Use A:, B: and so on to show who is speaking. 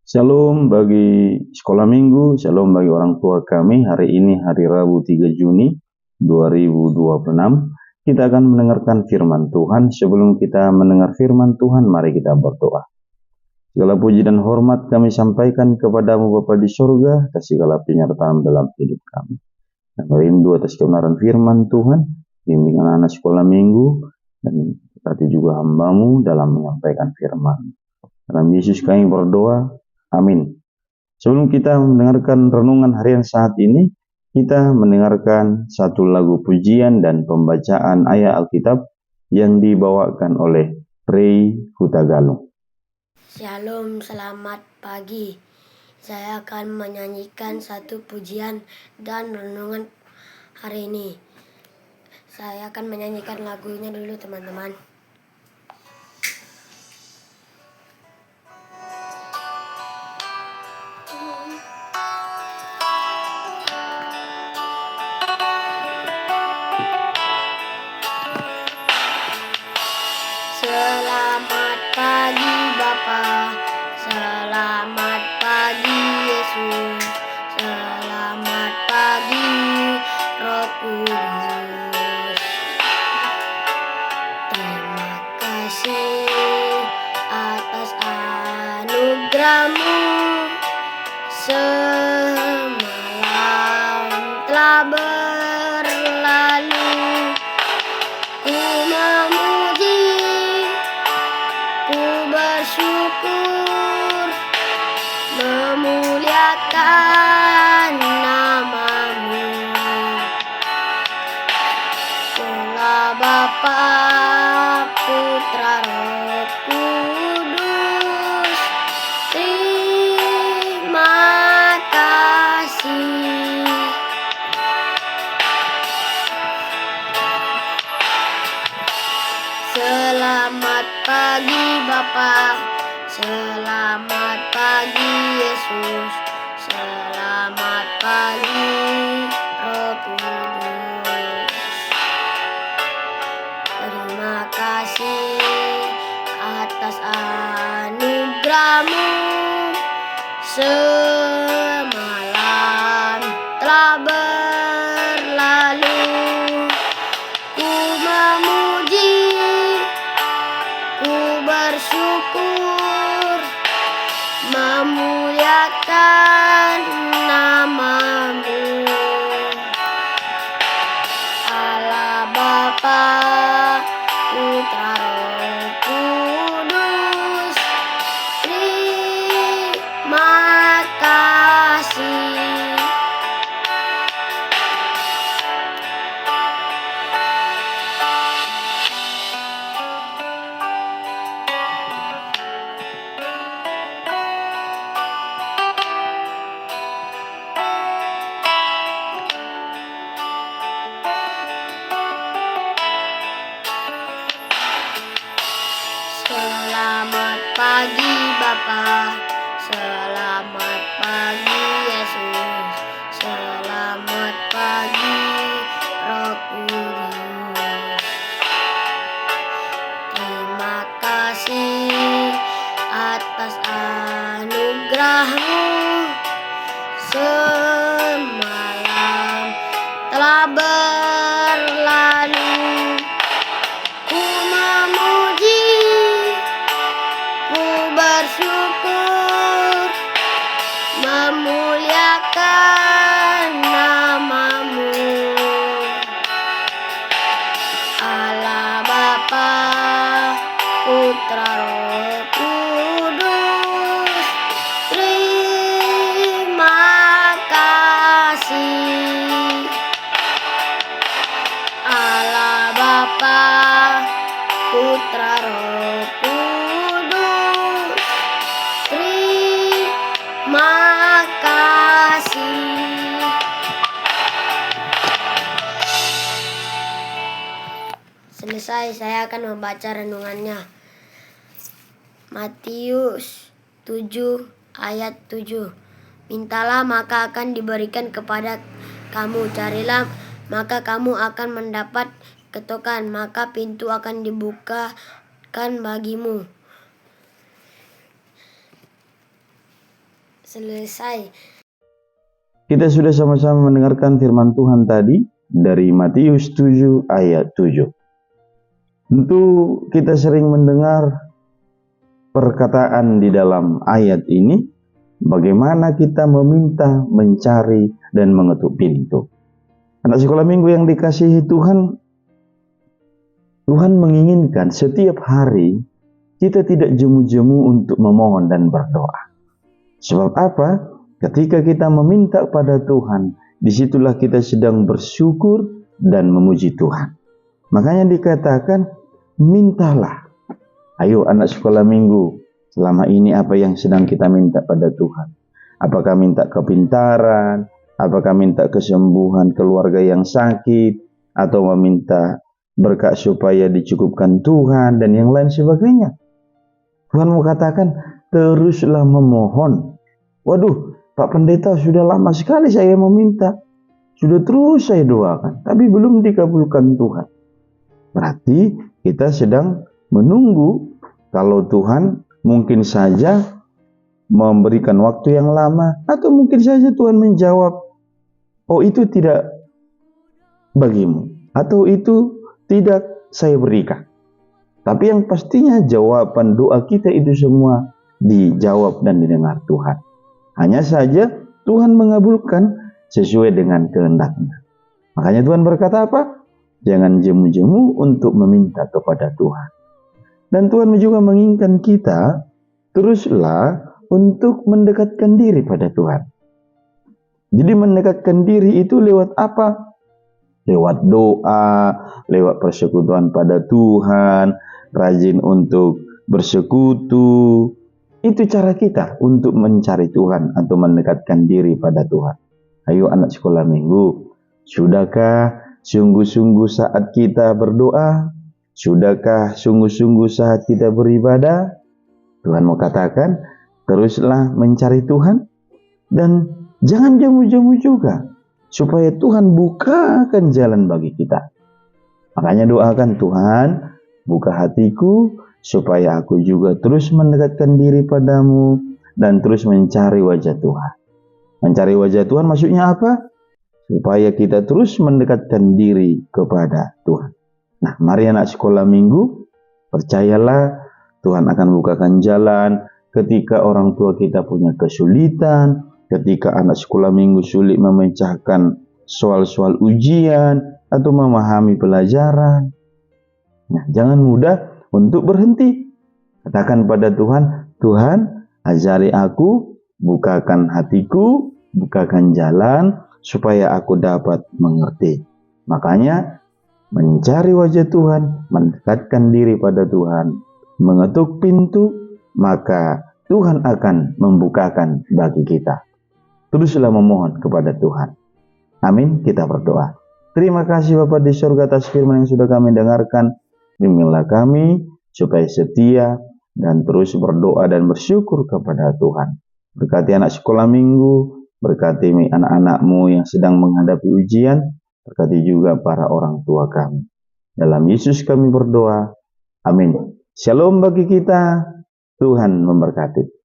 A: Shalom bagi sekolah minggu, shalom bagi orang tua kami. Hari ini hari Rabu 3 Juni 2026. Kita akan mendengarkan firman Tuhan. Sebelum kita mendengar firman Tuhan, mari kita berdoa. Segala puji dan hormat kami sampaikan kepadamu Bapa di surga, atas segala penyertaan dalam hidup kami. Dan rindu atas kebenaran firman Tuhan, bimbing anak-anak sekolah minggu, dan berkati juga hambamu dalam menyampaikan firman. Dalam Yesus kami berdoa. Amin. Sebelum kita mendengarkan renungan harian saat ini, kita mendengarkan satu lagu pujian dan pembacaan ayat Alkitab yang dibawakan oleh Ray Hutagalung.
B: Shalom, selamat pagi. Saya akan menyanyikan satu pujian dan renungan hari ini. Saya akan menyanyikan lagunya dulu, teman-teman. Selamat pagi Bapa, selamat pagi Yesus, selamat pagi Roh Kudus. Terima kasih atas anugerah-Mu, semalam telah berlalu. Ku memuji, ku bersyukur, memuliakan nama-Mu. Telah Bapa, Putra, Roh Kudus, terima kasih. Selamat pagi Bapa, selamat pagi Yesus, selamat pagi Roh Kudus. Terima kasih atas anugerah-Mu, semalam telah berlalu. Ku memuji, ku bersyukur, memuliakan nama-Mu. Allah Bapa, Putra, Roh Kudus, terima kasih. Selamat pagi Bapa, selamat pagi Yesus, selamat pagi Roh Kudus. Terima kasih atas anugerah-Mu, semalam telah berlalu. Ku memuji, ku bersyukur, memuliakan nama-Mu. Allah Bapa, Putra, Roh Kudus, terima kasih. Allah Bapa, Putra, Roh Kudus, terima kasih. Selesai, saya akan membaca renungannya. Matius 7 ayat 7. Mintalah maka akan diberikan kepada kamu, carilah maka kamu akan mendapat, ketukkan maka pintu akan dibukakan bagimu. selesai.
A: Kita sudah sama-sama mendengarkan firman Tuhan tadi dari Matius 7 ayat 7. Tentu kita sering mendengar perkataan di dalam ayat ini, bagaimana kita meminta, mencari, dan mengetuk pintu. Anak sekolah minggu yang dikasihi Tuhan, Tuhan menginginkan setiap hari kita tidak jemu-jemu untuk memohon dan berdoa. Sebab apa? Ketika kita meminta pada Tuhan, disitulah kita sedang bersyukur dan memuji Tuhan. Makanya dikatakan, mintalah. Ayo anak sekolah minggu, selama ini apa yang sedang kita minta pada Tuhan? Apakah minta kepintaran? Apakah minta kesembuhan keluarga yang sakit? Atau meminta berkat supaya dicukupkan Tuhan dan yang lain sebagainya? Tuhan mau katakan, teruslah memohon. Waduh, Pak Pendeta, sudah lama sekali saya meminta. Sudah terus saya doakan, tapi belum dikabulkan Tuhan. Berarti kita sedang menunggu kalau Tuhan mungkin saja memberikan waktu yang lama, atau mungkin saja Tuhan menjawab, oh itu tidak bagimu, atau itu tidak saya berikan. Tapi yang pastinya jawaban doa kita itu semua dijawab dan didengar Tuhan. Hanya saja Tuhan mengabulkan sesuai dengan kehendaknya. Makanya Tuhan berkata apa? Jangan jemu-jemu untuk meminta kepada Tuhan. Dan Tuhan juga menginginkan kita teruslah untuk mendekatkan diri pada Tuhan. Jadi mendekatkan diri itu lewat apa? Lewat doa, lewat persekutuan pada Tuhan, rajin untuk bersekutu. Itu cara kita untuk mencari Tuhan atau mendekatkan diri pada Tuhan. Ayo anak sekolah minggu, sudahkah sungguh-sungguh saat kita berdoa? Sudahkah sungguh-sungguh saat kita beribadah? Tuhan mau katakan, teruslah mencari Tuhan dan jangan jemu-jemu juga, supaya Tuhan bukakan jalan bagi kita. Makanya doakan, Tuhan, buka hatiku, supaya aku juga terus mendekatkan diri padamu dan terus mencari wajah Tuhan. Mencari wajah Tuhan maksudnya apa? Supaya kita terus mendekatkan diri kepada Tuhan. Nah, mari anak sekolah minggu, percayalah Tuhan akan bukakan jalan ketika orang tua kita punya kesulitan, ketika anak sekolah minggu sulit memecahkan soal-soal ujian atau memahami pelajaran. Nah, jangan mudah untuk berhenti. Katakan pada Tuhan, Tuhan, ajari aku, bukakan hatiku, bukakan jalan, supaya aku dapat mengerti. Makanya, mencari wajah Tuhan, mendekatkan diri pada Tuhan, mengetuk pintu, maka Tuhan akan membukakan bagi kita. Teruslah memohon kepada Tuhan. Amin, kita berdoa. Terima kasih Bapa di surga atas firman yang sudah kami dengarkan. Bimbinglah kami supaya setia dan terus berdoa dan bersyukur kepada Tuhan. Berkati anak sekolah minggu, berkati anak-anakmu yang sedang menghadapi ujian, berkati juga para orang tua kami. Dalam Yesus kami berdoa. Amin. Shalom bagi kita. Tuhan memberkati.